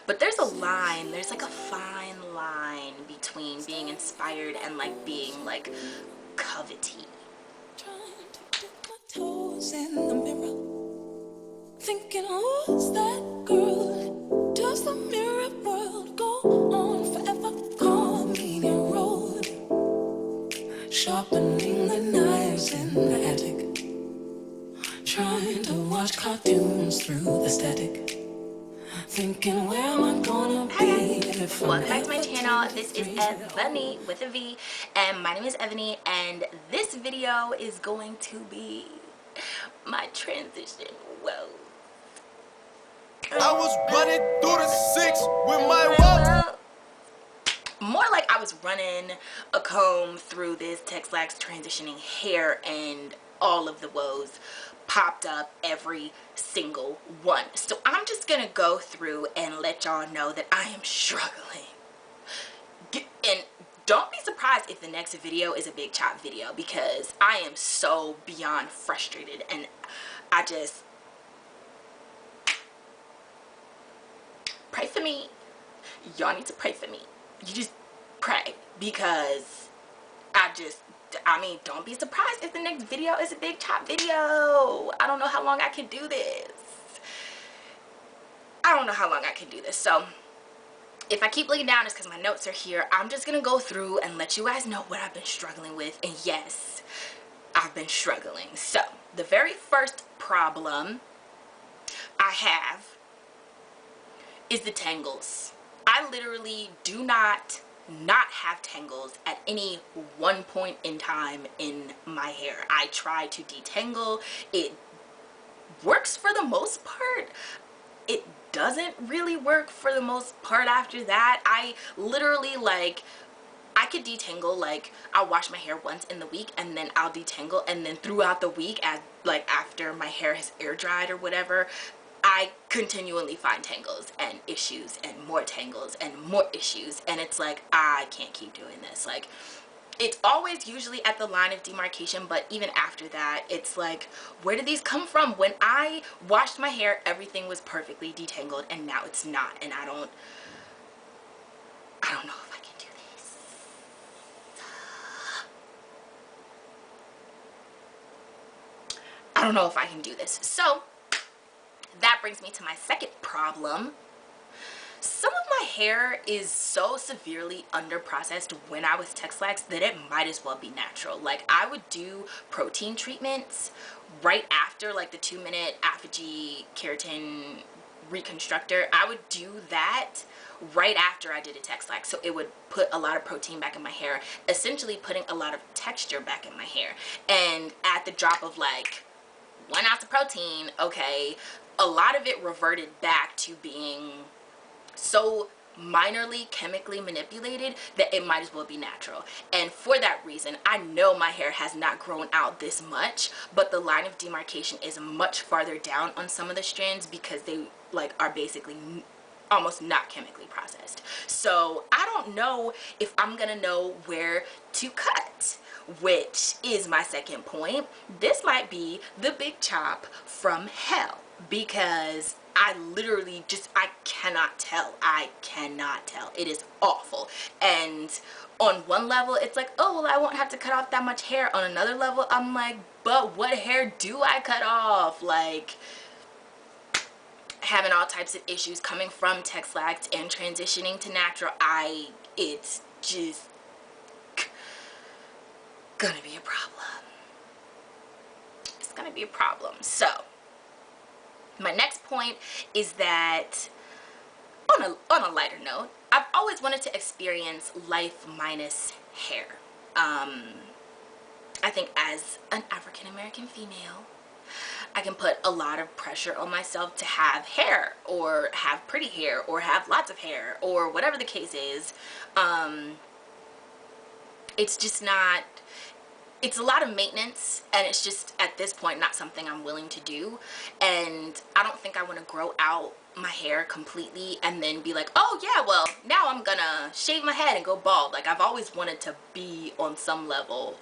But there's a line, there's like a fine line between being inspired and like being like coveting. Trying to dip my toes in the mirror, thinking, who's that girl? Does the mirror world go on forever? Call me the road, sharpening the knives in the attic, trying to watch cartoons through the static, thinking, where am I gonna be if I'm Welcome back to my ever channel. 2 to This is 3 eVani with a V, and my name is eVani, and this video is going to be my transition woes. I was running through the six with my walk. More like I was running a comb through this Texlax transitioning hair, and all of the woes popped up, every single one. So I'm just gonna go through and let y'all know that I am struggling. And don't be surprised if the next video is a big chop video, because I am so beyond frustrated, and I just pray for me. Y'all need to pray for me. You just pray, because I mean, don't be surprised if the next video is a big chop video. I don't know how long I can do this. So if I keep looking down, it's because my notes are here. I'm just gonna go through and let you guys know what I've been struggling with. And yes, I've been struggling. So the very first problem I have is the tangles. I literally do not have tangles at any one point in time in my hair. I try to detangle. It works for the most part. It doesn't really work for the most part after that. I literally, like, I could detangle, like, I'll wash my hair once in the week and then I'll detangle, and then throughout the week, as like after my hair has air dried or whatever, I continually find tangles and issues and more tangles and more issues, and it's like, I can't keep doing this. Like, it's always usually at the line of demarcation, but even after that, it's like, where did these come from? When I washed my hair, everything was perfectly detangled, and now it's not, and I don't know if I can do this. I don't know if I can do this. So that brings me to my second problem. Some of my hair is so severely underprocessed when I was Texlax that it might as well be natural. Like, I would do protein treatments right after, like, the 2-minute Apogee keratin reconstructor. I would do that right after I did a Texlax, so it would put a lot of protein back in my hair, essentially putting a lot of texture back in my hair. And at the drop of like 1 ounce of protein, okay, a lot of it reverted back to being so minorly chemically manipulated that it might as well be natural. And for that reason, I know my hair has not grown out this much, but the line of demarcation is much farther down on some of the strands because they like are basically almost not chemically processed. So I don't know if I'm gonna know where to cut, which is my second point. This might be the big chop from hell, because I literally just, I cannot tell. It is awful. And on one level, it's like, oh, well, I won't have to cut off that much hair. On another level, I'm like, but what hair do I cut off? Like, having all types of issues coming from Texlax and transitioning to natural, it's just gonna be a problem. It's gonna be a problem. So my next point is that, on a lighter note, I've always wanted to experience life minus hair. I think as an African-American female, I can put a lot of pressure on myself to have hair, or have pretty hair, or have lots of hair, or whatever the case is. It's just not, it's a lot of maintenance, and it's just at this point not something I'm willing to do. And I don't think I want to grow out my hair completely and then be like, oh yeah, well now I'm gonna shave my head and go bald. Like, I've always wanted to be on some level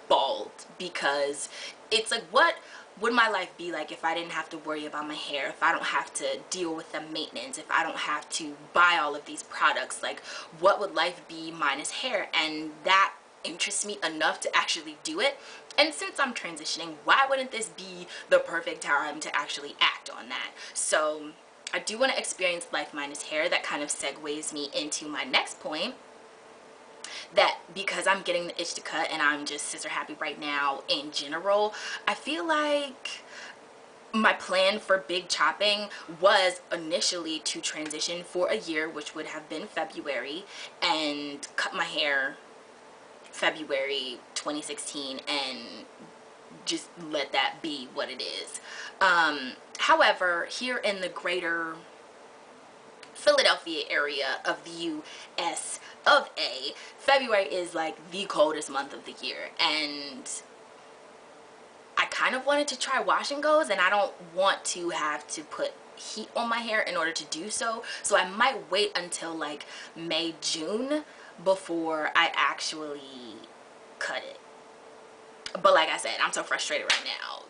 bald, because it's like, what would my life be like if I didn't have to worry about my hair, if I don't have to deal with the maintenance, if I don't have to buy all of these products? Like, what would life be minus hair? And that interests me enough to actually do it. And since I'm transitioning, why wouldn't this be the perfect time to actually act on that? So I do want to experience life minus hair. That kind of segues me into my next point, that because I'm getting the itch to cut and I'm just scissor happy right now in general, I feel like my plan for big chopping was initially to transition for a year, which would have been February, and cut my hair February 2016 and just let that be what it is. However, here in the greater Philadelphia area of the US of A, February is like the coldest month of the year, and I kind of wanted to try wash and goes, and I don't want to have to put heat on my hair in order to do so. So I might wait until like May, June before I actually cut it. But like I said, I'm so frustrated right now.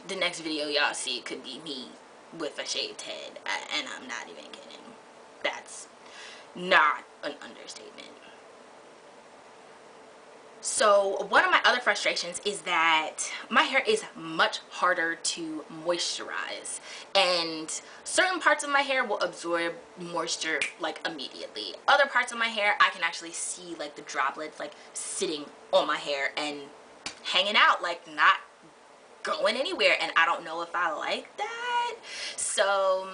The next video y'all see could be me with a shaved head, and I'm not even kidding. That's not an understatement. So one of my other frustrations is that my hair is much harder to moisturize, and certain parts of my hair will absorb moisture like immediately. Other parts of my hair, I can actually see like the droplets like sitting on my hair and hanging out, like not going anywhere, and I don't know if I like that. So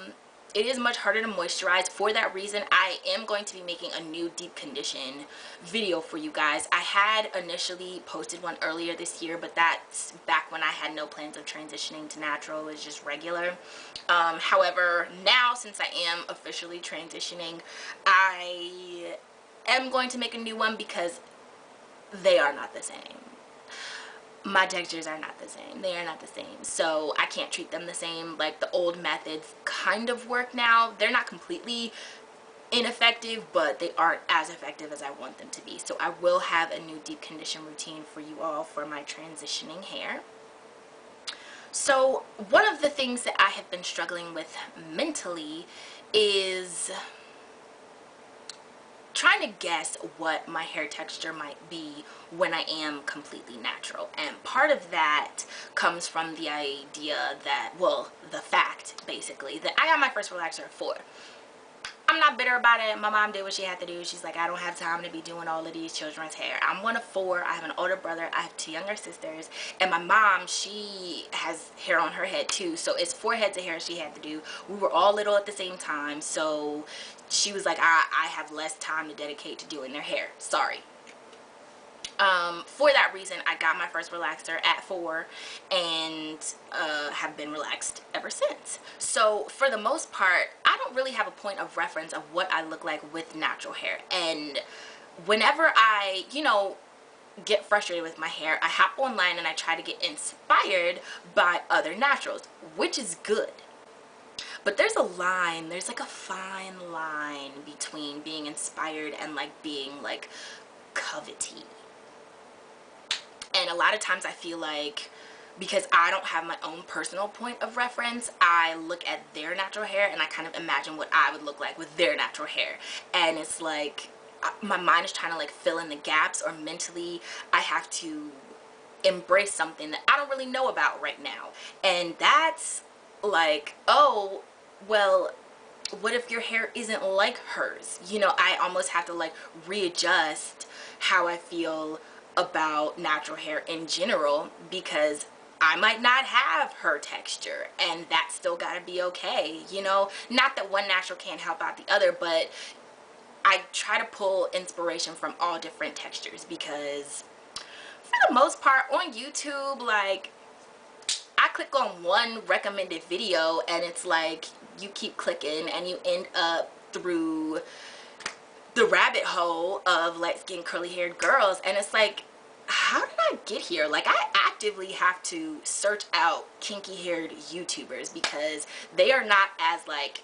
it is much harder to moisturize. For that reason, I am going to be making a new deep condition video for you guys. I had initially posted one earlier this year, but that's back when I had no plans of transitioning to natural. It was just regular. However, now since I am officially transitioning, I am going to make a new one because they are not the same. My textures are not the same. They are not the same. So I can't treat them the same. Like, the old methods kind of work now. They're not completely ineffective, but they aren't as effective as I want them to be. So I will have a new deep condition routine for you all for my transitioning hair. So one of the things that I have been struggling with mentally is trying to guess what my hair texture might be when I am completely natural. And part of that comes from the idea that, well, the fact basically that I got my first relaxer at 4. I'm not bitter about it. My mom did what she had to do. She's like, I don't have time to be doing all of these children's hair. I'm one of 4. I have an older brother. I have 2 younger sisters. And my mom, she has hair on her head too. So it's 4 heads of hair she had to do. We were all little at the same time. So she was like, I have less time to dedicate to doing their hair. Sorry. For that reason, I got my first relaxer at 4 and have been relaxed ever since. So for the most part, I don't really have a point of reference of what I look like with natural hair. And whenever I, get frustrated with my hair, I hop online and I try to get inspired by other naturals, which is good. But there's a line, there's like a fine line between being inspired and like being like coveting. And a lot of times I feel like, because I don't have my own personal point of reference, I look at their natural hair and I kind of imagine what I would look like with their natural hair. And it's like, my mind is trying to like fill in the gaps, or mentally I have to embrace something that I don't really know about right now. And that's like, oh, well, what if your hair isn't like hers? I almost have to like readjust how I feel about natural hair in general, because I might not have her texture, and that's still gotta be okay. Not that one natural can't help out the other, but I try to pull inspiration from all different textures, because for the most part on YouTube, like, I click on one recommended video and it's like you keep clicking and you end up through the rabbit hole of light-skinned curly-haired girls, and it's like, how did I get here? Like, I actively have to search out kinky-haired YouTubers because they are not as like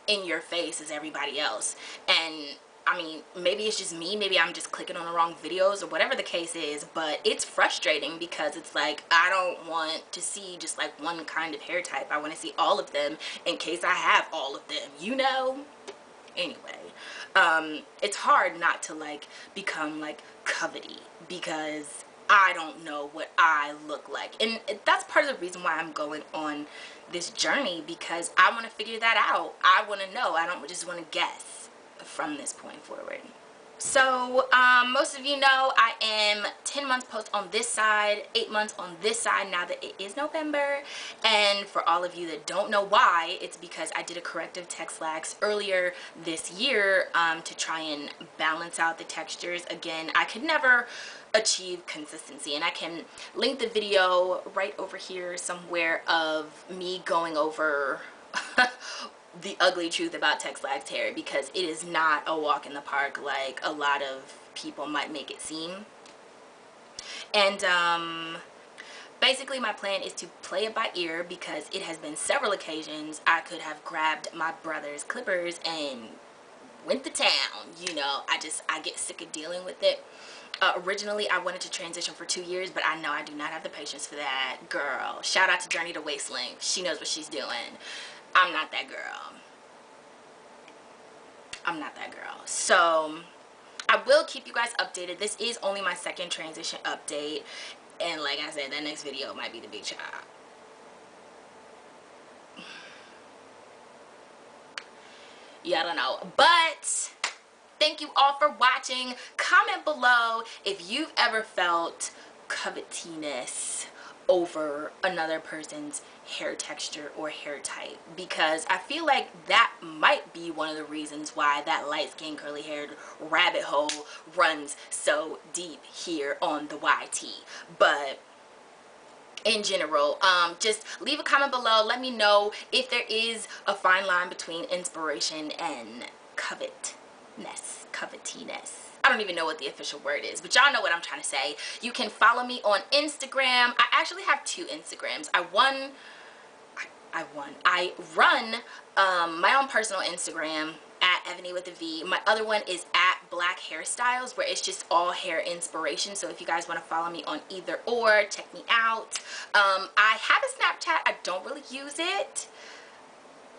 in your face as everybody else. And I mean, maybe it's just me, maybe I'm just clicking on the wrong videos or whatever the case is, but it's frustrating because it's like I don't want to see just like one kind of hair type. I want to see all of them in case I have all of them, you know? Anyway, it's hard not to like become like covety because I don't know what I look like, and that's part of the reason why I'm going on this journey, because I want to figure that out. I want to know. I don't just want to guess from this point forward. So most of you know I am 10 months post on this side, 8 months on this side now that it is November. And for all of you that don't know why, it's because I did a corrective texlax earlier this year to try and balance out the textures. Again, I could never achieve consistency, and I can link the video right over here somewhere of me going over the ugly truth about texlax hair, because it is not a walk in the park like a lot of people might make it seem. And basically my plan is to play it by ear, because it has been several occasions I could have grabbed my brother's clippers and went to town, you know. I get sick of dealing with it. Originally I wanted to transition for 2 years, but I know I do not have the patience for that. Girl, shout out to Journey to Waist Length. She knows what she's doing. I'm not that girl. I'm not that girl. So I will keep you guys updated. This is only my second transition update, and like I said, that next video might be the big child. Yeah, I don't know, but thank you all for watching. Comment below if you've ever felt covetiness over another person's hair texture or hair type, because I feel like that might be one of the reasons why that light-skinned curly-haired rabbit hole runs so deep here on the YT. But in general, just leave a comment below. Let me know if there is a fine line between inspiration and covetiness. I don't even know what the official word is, but y'all know what I'm trying to say. You can follow me on Instagram. I actually have 2 Instagrams. I run my own personal Instagram at eVaniwithaV. My other one is at Black Hairstyles, where it's just all hair inspiration. So if you guys want to follow me on either or, check me out. I have a Snapchat. I don't really use it.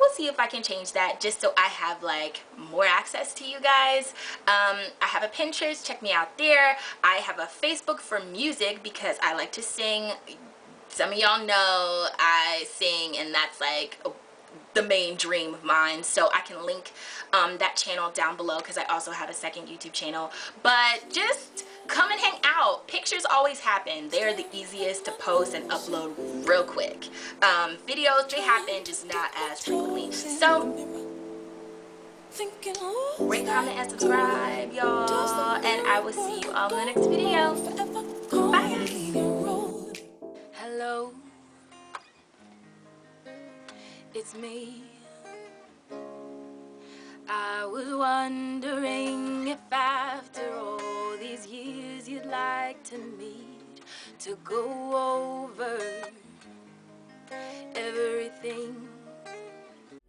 We'll see if I can change that, just so I have like more access to you guys. I have a Pinterest, check me out there. I have a Facebook for music, because I like to sing. Some of y'all know I sing, and that's like the main dream of mine. So I can link that channel down below, because I also have a second YouTube channel. But just come and hang out. Pictures always happen. They're the easiest to post and upload real quick. Videos, they happen, just not as frequently. So rate, comment, and subscribe, y'all, and I will see you all in the next video. Bye, guys. Hello, it's me. I was wondering if after all these years you'd like to meet, to go over everything.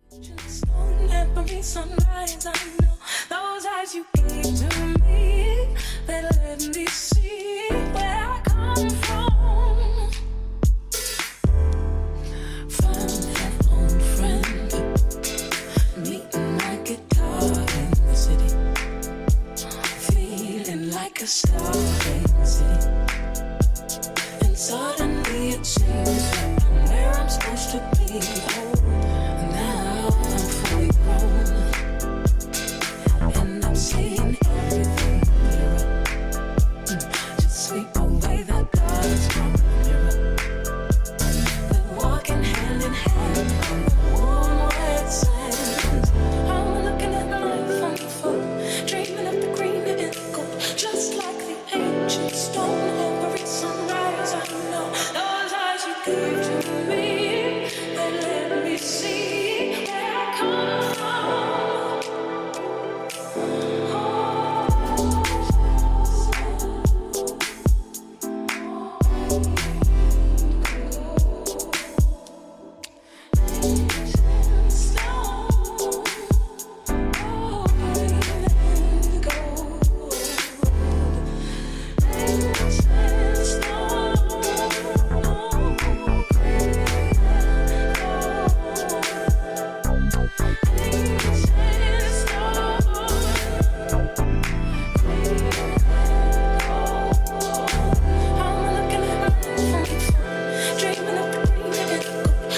Don't let me sunrise, I know those eyes you gave to me, they let me see where I come from. Found an old friend, meeting my guitar in the city, feeling like a star in the city, and suddenly it seems like I'm where I'm supposed to be. Oh, now I'm fully grown, and I'm seeing everything clearer. Just sweep away the dust from the mirror. We're walking hand in hand on the warm wet sands. I'm looking at life from afar, dreaming of the green and gold, just like the angels.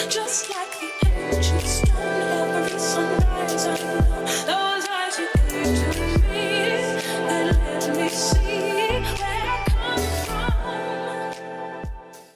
just